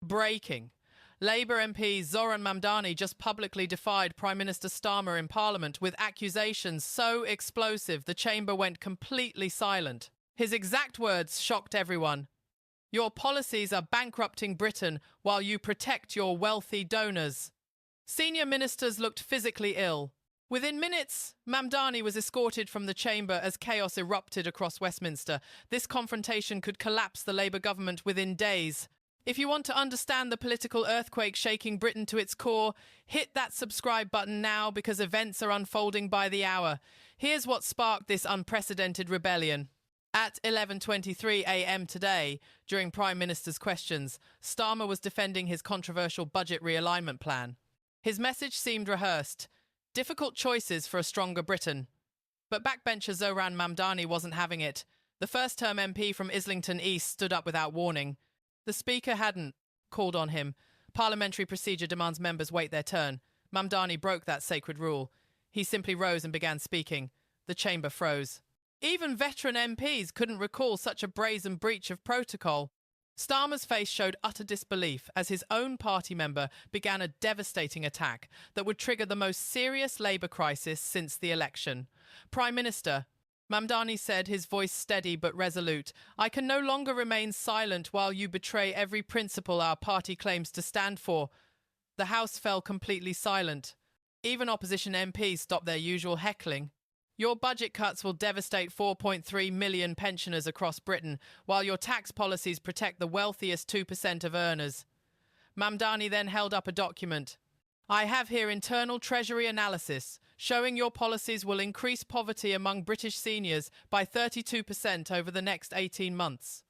Breaking. Labour MP Zohran Mamdani just publicly defied Prime Minister Starmer in Parliament with accusations so explosive the chamber went completely silent. His exact words shocked everyone. "Your policies are bankrupting Britain while you protect your wealthy donors." Senior ministers looked physically ill. Within minutes, Mamdani was escorted from the chamber as chaos erupted across Westminster. This confrontation could collapse the Labour government within days. If you want to understand the political earthquake shaking Britain to its core, hit that subscribe button now because events are unfolding by the hour. Here's what sparked this unprecedented rebellion. At 11:23 a.m. today, during Prime Minister's questions, Starmer was defending his controversial budget realignment plan. His message seemed rehearsed. Difficult choices for a stronger Britain. But backbencher Zohran Mamdani wasn't having it. The first-term MP from Islington East stood up without warning. The Speaker hadn't called on him. Parliamentary procedure demands members wait their turn. Mamdani broke that sacred rule. He simply rose and began speaking. The chamber froze. Even veteran MPs couldn't recall such a brazen breach of protocol. Starmer's face showed utter disbelief as his own party member began a devastating attack that would trigger the most serious Labour crisis since the election. Prime Minister, Mamdani said, his voice steady but resolute, "I can no longer remain silent while you betray every principle our party claims to stand for." The House fell completely silent. Even opposition MPs stopped their usual heckling. "Your budget cuts will devastate 4.3 million pensioners across Britain, while your tax policies protect the wealthiest 2% of earners." Mamdani then held up a document. "I have here internal Treasury analysis showing your policies will increase poverty among British seniors by 32% over the next 18 months.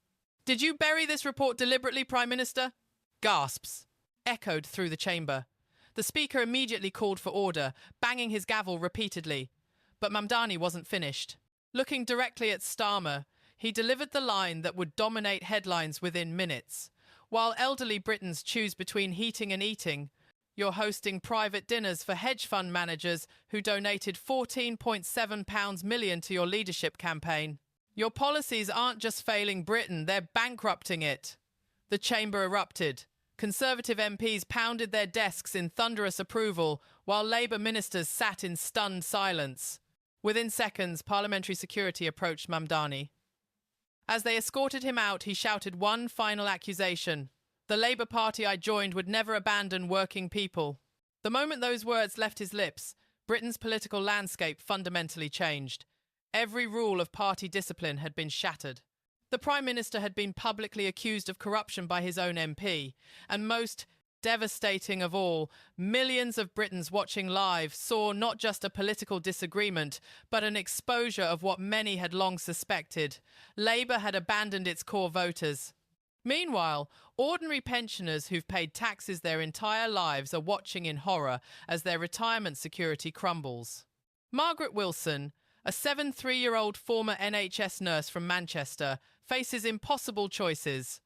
Did you bury this report deliberately, Prime Minister?" Gasps echoed through the chamber. The Speaker immediately called for order, banging his gavel repeatedly. But Mamdani wasn't finished. Looking directly at Starmer, he delivered the line that would dominate headlines within minutes. "While elderly Britons choose between heating and eating, you're hosting private dinners for hedge fund managers who donated £14.7 million to your leadership campaign. Your policies aren't just failing Britain, they're bankrupting it." The chamber erupted. Conservative MPs pounded their desks in thunderous approval, while Labour ministers sat in stunned silence. Within seconds, parliamentary security approached Mamdani. As they escorted him out, he shouted one final accusation. "The Labour Party I joined would never abandon working people." The moment those words left his lips, Britain's political landscape fundamentally changed. Every rule of party discipline had been shattered. The Prime Minister had been publicly accused of corruption by his own MP, and most devastating of all, millions of Britons watching live saw not just a political disagreement, but an exposure of what many had long suspected. Labour had abandoned its core voters. Meanwhile, ordinary pensioners who've paid taxes their entire lives are watching in horror as their retirement security crumbles. Margaret Wilson, a 73-year-old former NHS nurse from Manchester, faces impossible choices.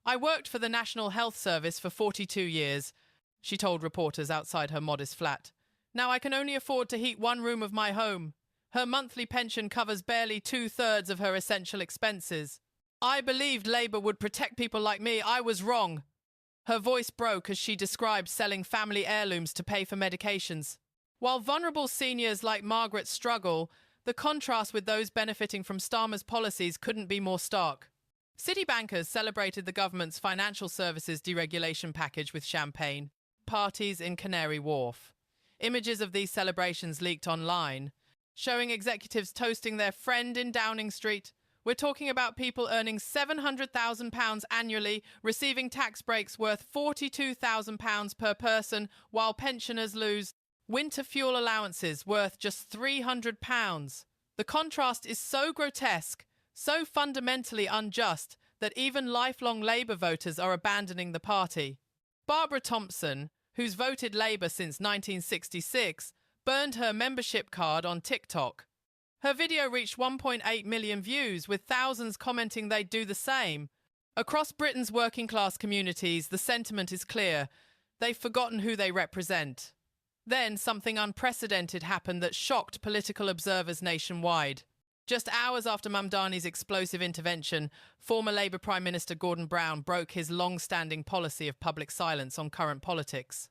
"I worked for the National Health Service for 42 years, she told reporters outside her modest flat. "Now I can only afford to heat one room of my home. Her monthly pension covers barely 2/3 of her essential expenses. I believed Labour would protect people like me. I was wrong." Her voice broke as she described selling family heirlooms to pay for medications. While vulnerable seniors like Margaret struggle, the contrast with those benefiting from Starmer's policies couldn't be more stark. City bankers celebrated the government's financial services deregulation package with champagne, parties in Canary Wharf. Images of these celebrations leaked online, showing executives toasting their friend in Downing Street. We're talking about people earning £700,000 annually, receiving tax breaks worth £42,000 per person, while pensioners lose winter fuel allowances worth just £300. The contrast is so grotesque, so fundamentally unjust, that even lifelong Labour voters are abandoning the party. Barbara Thompson, who's voted Labour since 1966, burned her membership card on TikTok. Her video reached 1.8 million views, with thousands commenting they'd do the same. Across Britain's working-class communities, the sentiment is clear. They've forgotten who they represent. Then something unprecedented happened that shocked political observers nationwide. Just hours after Mamdani's explosive intervention, former Labour Prime Minister Gordon Brown broke his long-standing policy of public silence on current politics.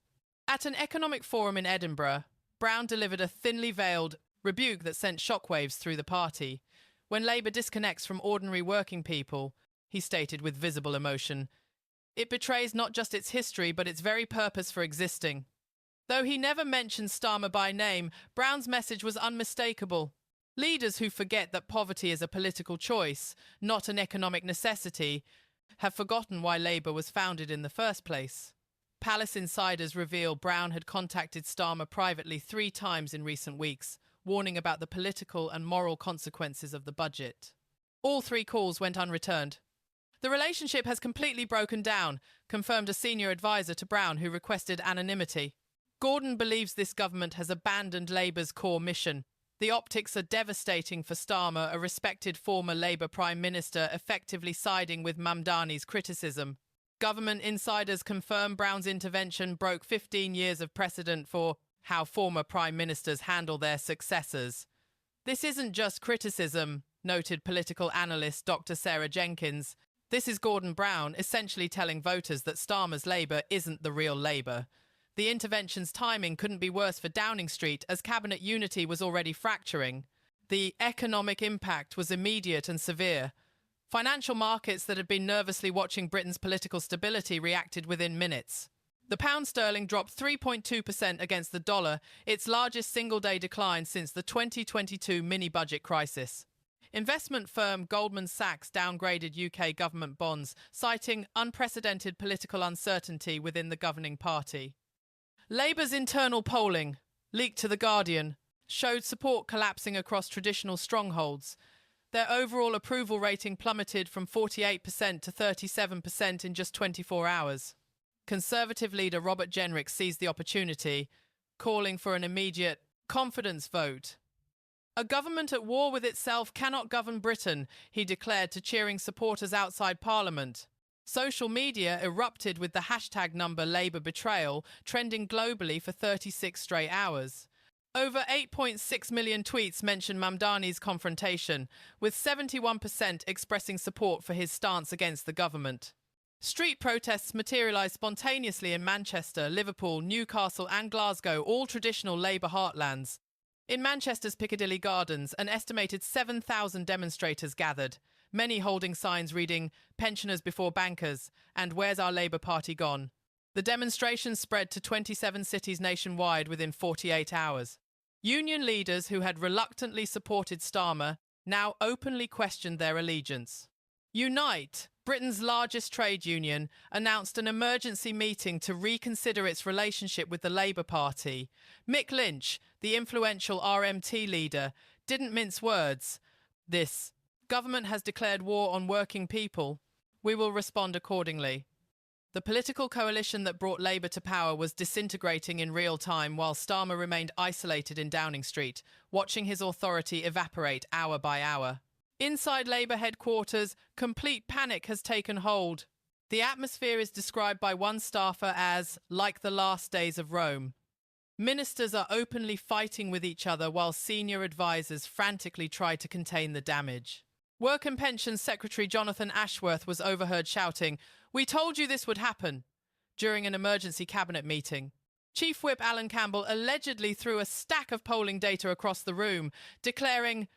At an economic forum in Edinburgh, Brown delivered a thinly veiled rebuke that sent shockwaves through the party. When Labour disconnects from ordinary working people, he stated with visible emotion, it betrays not just its history but its very purpose for existing. Though he never mentioned Starmer by name, Brown's message was unmistakable. Leaders who forget that poverty is a political choice, not an economic necessity, have forgotten why Labour was founded in the first place. Palace insiders reveal Brown had contacted Starmer privately 3 times in recent weeks, warning about the political and moral consequences of the budget. All 3 calls went unreturned. The relationship has completely broken down, confirmed a senior advisor to Brown who requested anonymity. Gordon believes this government has abandoned Labour's core mission. The optics are devastating for Starmer, a respected former Labour Prime Minister, effectively siding with Mamdani's criticism. Government insiders confirm Brown's intervention broke 15 years of precedent for how former Prime Ministers handle their successors. This isn't just criticism, noted political analyst Dr. Sarah Jenkins. This is Gordon Brown essentially telling voters that Starmer's Labour isn't the real Labour. The intervention's timing couldn't be worse for Downing Street, as cabinet unity was already fracturing. The economic impact was immediate and severe. Financial markets that had been nervously watching Britain's political stability reacted within minutes. The pound sterling dropped 3.2% against the dollar, its largest single-day decline since the 2022 mini-budget crisis. Investment firm Goldman Sachs downgraded UK government bonds, citing unprecedented political uncertainty within the governing party. Labour's internal polling, leaked to The Guardian, showed support collapsing across traditional strongholds. Their overall approval rating plummeted from 48% to 37% in just 24 hours. Conservative leader Robert Jenrick seized the opportunity, calling for an immediate confidence vote. A government at war with itself cannot govern Britain, he declared to cheering supporters outside Parliament. Social media erupted with the hashtag number Labour betrayal, trending globally for 36 straight hours. Over 8.6 million tweets mention Mamdani's confrontation, with 71% expressing support for his stance against the government. Street protests materialised spontaneously in Manchester, Liverpool, Newcastle and Glasgow, all traditional Labour heartlands. In Manchester's Piccadilly Gardens, an estimated 7,000 demonstrators gathered, many holding signs reading, "Pensioners before bankers," and "Where's our Labour Party gone?" The demonstration spread to 27 cities nationwide within 48 hours. Union leaders who had reluctantly supported Starmer now openly questioned their allegiance. Unite, Britain's largest trade union, announced an emergency meeting to reconsider its relationship with the Labour Party. Mick Lynch, the influential RMT leader, didn't mince words. This government has declared war on working people. We will respond accordingly. The political coalition that brought Labour to power was disintegrating in real time while Starmer remained isolated in Downing Street, watching his authority evaporate hour by hour. Inside Labour headquarters, complete panic has taken hold. The atmosphere is described by one staffer as like the last days of Rome. Ministers are openly fighting with each other while senior advisers frantically try to contain the damage. Work and Pensions Secretary Jonathan Ashworth was overheard shouting, "We told you this would happen," during an emergency cabinet meeting. Chief Whip Alan Campbell allegedly threw a stack of polling data across the room, declaring,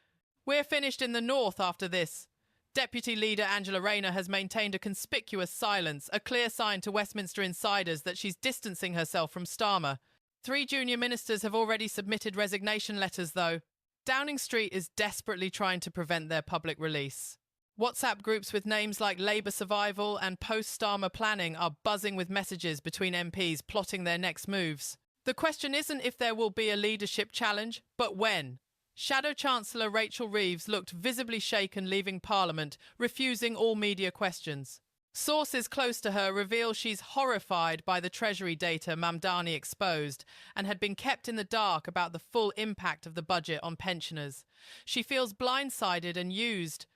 "We're finished in the north after this." Deputy Leader Angela Rayner has maintained a conspicuous silence, a clear sign to Westminster insiders that she's distancing herself from Starmer. 3 junior ministers have already submitted resignation letters, though. Downing Street is desperately trying to prevent their public release. WhatsApp groups with names like Labour Survival and Post-Starmer Planning are buzzing with messages between MPs plotting their next moves. The question isn't if there will be a leadership challenge, but when. Shadow Chancellor Rachel Reeves looked visibly shaken leaving Parliament, refusing all media questions. Sources close to her reveal she's horrified by the Treasury data Mamdani exposed and had been kept in the dark about the full impact of the budget on pensioners. She feels blindsided and used,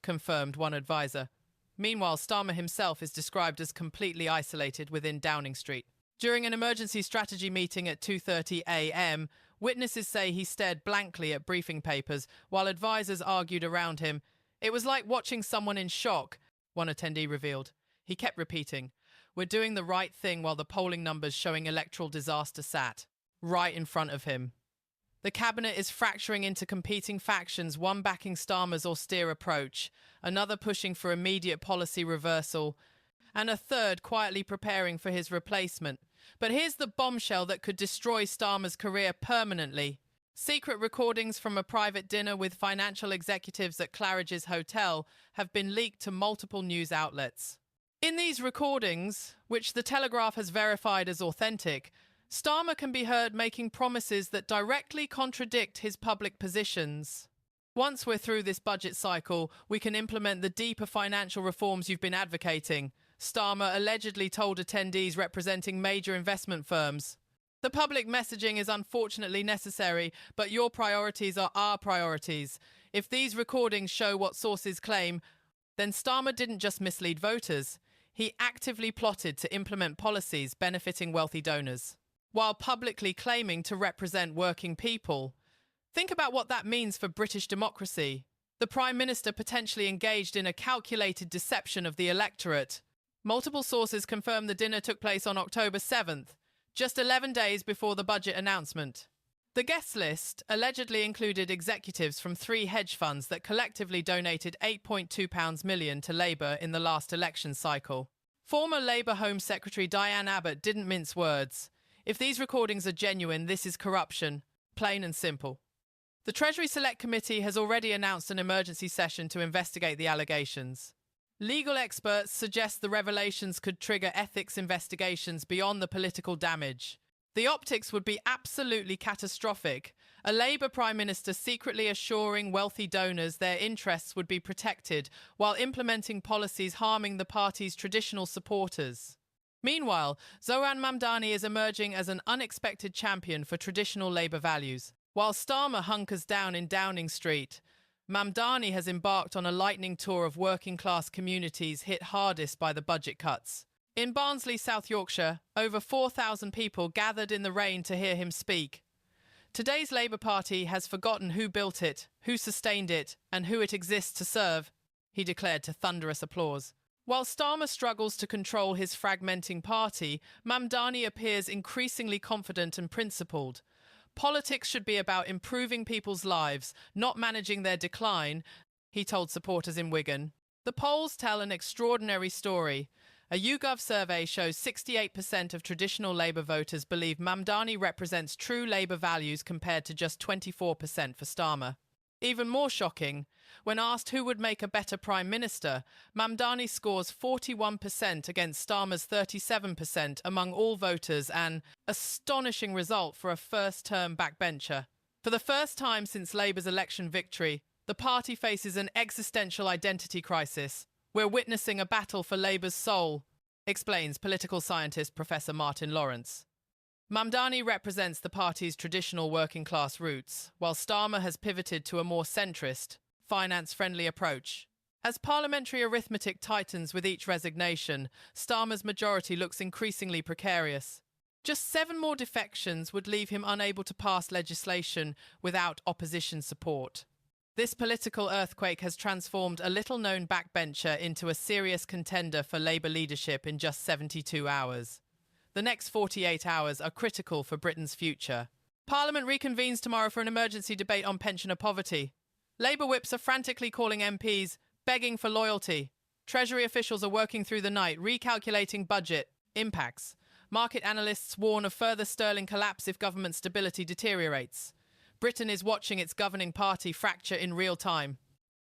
confirmed one advisor. Meanwhile, Starmer himself is described as completely isolated within Downing Street. During an emergency strategy meeting at 2:30 a.m., Witnesses say he stared blankly at briefing papers while advisors argued around him. It was like watching someone in shock, one attendee revealed. He kept repeating, "We're doing the right thing," while the polling numbers showing electoral disaster sat right in front of him. The cabinet is fracturing into competing factions, one backing Starmer's austere approach, another pushing for immediate policy reversal, and a third quietly preparing for his replacement. But here's the bombshell that could destroy Starmer's career permanently. Secret recordings from a private dinner with financial executives at Claridge's hotel have been leaked to multiple news outlets. In these recordings, which the Telegraph has verified as authentic, Starmer can be heard making promises that directly contradict his public positions. "Once we're through this budget cycle, we can implement the deeper financial reforms you've been advocating," Starmer allegedly told attendees representing major investment firms. "The public messaging is unfortunately necessary, but your priorities are our priorities. If these recordings show what sources claim, then Starmer didn't just mislead voters. He actively plotted to implement policies benefiting wealthy donors, while publicly claiming to represent working people. Think about what that means for British democracy. The Prime Minister potentially engaged in a calculated deception of the electorate." Multiple sources confirm the dinner took place on October 7th, just 11 days before the budget announcement. The guest list allegedly included executives from 3 hedge funds that collectively donated £8.2 million to Labour in the last election cycle. Former Labour Home Secretary Diane Abbott didn't mince words. "If these recordings are genuine, this is corruption, plain and simple." The Treasury Select Committee has already announced an emergency session to investigate the allegations. Legal experts suggest the revelations could trigger ethics investigations beyond the political damage. The optics would be absolutely catastrophic. A Labour Prime Minister secretly assuring wealthy donors their interests would be protected while implementing policies harming the party's traditional supporters. Meanwhile, Zohran Mamdani is emerging as an unexpected champion for traditional Labour values. While Starmer hunkers down in Downing Street, Mamdani has embarked on a lightning tour of working-class communities hit hardest by the budget cuts. In Barnsley, South Yorkshire, over 4,000 people gathered in the rain to hear him speak. "Today's Labour Party has forgotten who built it, who sustained it, and who it exists to serve," he declared to thunderous applause. While Starmer struggles to control his fragmenting party, Mamdani appears increasingly confident and principled. "Politics should be about improving people's lives, not managing their decline," he told supporters in Wigan. The polls tell an extraordinary story. A YouGov survey shows 68% of traditional Labour voters believe Mamdani represents true Labour values compared to just 24% for Starmer. Even more shocking, when asked who would make a better Prime Minister, Mamdani scores 41% against Starmer's 37% among all voters, an astonishing result for a first-term backbencher. For the first time since Labour's election victory, the party faces an existential identity crisis. "We're witnessing a battle for Labour's soul," explains political scientist Professor Martin Lawrence. Mamdani represents the party's traditional working-class roots, while Starmer has pivoted to a more centrist, finance-friendly approach. As parliamentary arithmetic tightens with each resignation, Starmer's majority looks increasingly precarious. Just 7 more defections would leave him unable to pass legislation without opposition support. This political earthquake has transformed a little-known backbencher into a serious contender for Labour leadership in just 72 hours. The next 48 hours are critical for Britain's future. Parliament reconvenes tomorrow for an emergency debate on pensioner poverty. Labour whips are frantically calling MPs, begging for loyalty. Treasury officials are working through the night, recalculating budget impacts. Market analysts warn of further sterling collapse if government stability deteriorates. Britain is watching its governing party fracture in real time.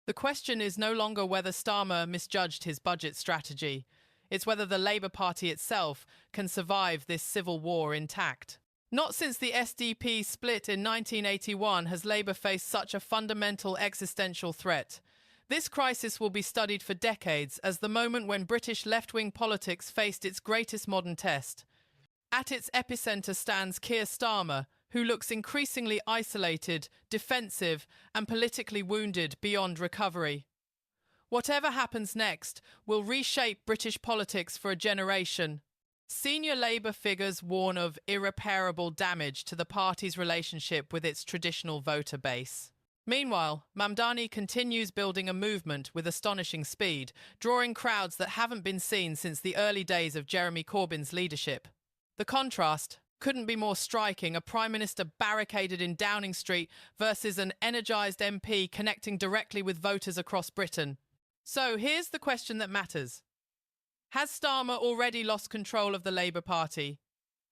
The question is no longer whether Starmer misjudged his budget strategy. It's whether the Labour Party itself can survive this civil war intact. Not since the SDP split in 1981 has Labour faced such a fundamental existential threat. This crisis will be studied for decades as the moment when British left-wing politics faced its greatest modern test. At its epicentre stands Keir Starmer, who looks increasingly isolated, defensive, and politically wounded beyond recovery. Whatever happens next will reshape British politics for a generation. Senior Labour figures warn of irreparable damage to the party's relationship with its traditional voter base. Meanwhile, Mamdani continues building a movement with astonishing speed, drawing crowds that haven't been seen since the early days of Jeremy Corbyn's leadership. The contrast couldn't be more striking: a Prime Minister barricaded in Downing Street versus an energised MP connecting directly with voters across Britain. So here's the question that matters. Has Starmer already lost control of the Labour Party?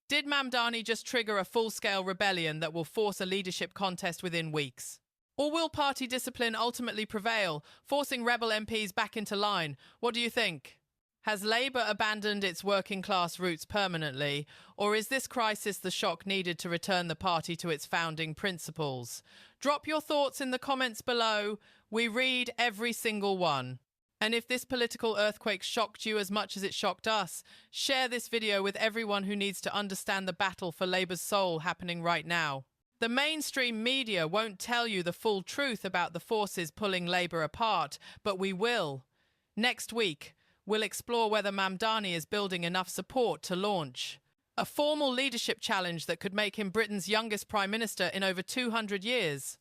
Did Mamdani just trigger a full-scale rebellion that will force a leadership contest within weeks? Or will party discipline ultimately prevail, forcing rebel MPs back into line? What do you think? Has Labour abandoned its working-class roots permanently, or is this crisis the shock needed to return the party to its founding principles? Drop your thoughts in the comments below. We read every single one. And if this political earthquake shocked you as much as it shocked us, share this video with everyone who needs to understand the battle for Labour's soul happening right now. The mainstream media won't tell you the full truth about the forces pulling Labour apart, but we will. Next week, we'll explore whether Mamdani is building enough support to launch a formal leadership challenge that could make him Britain's youngest Prime Minister in over 200 years.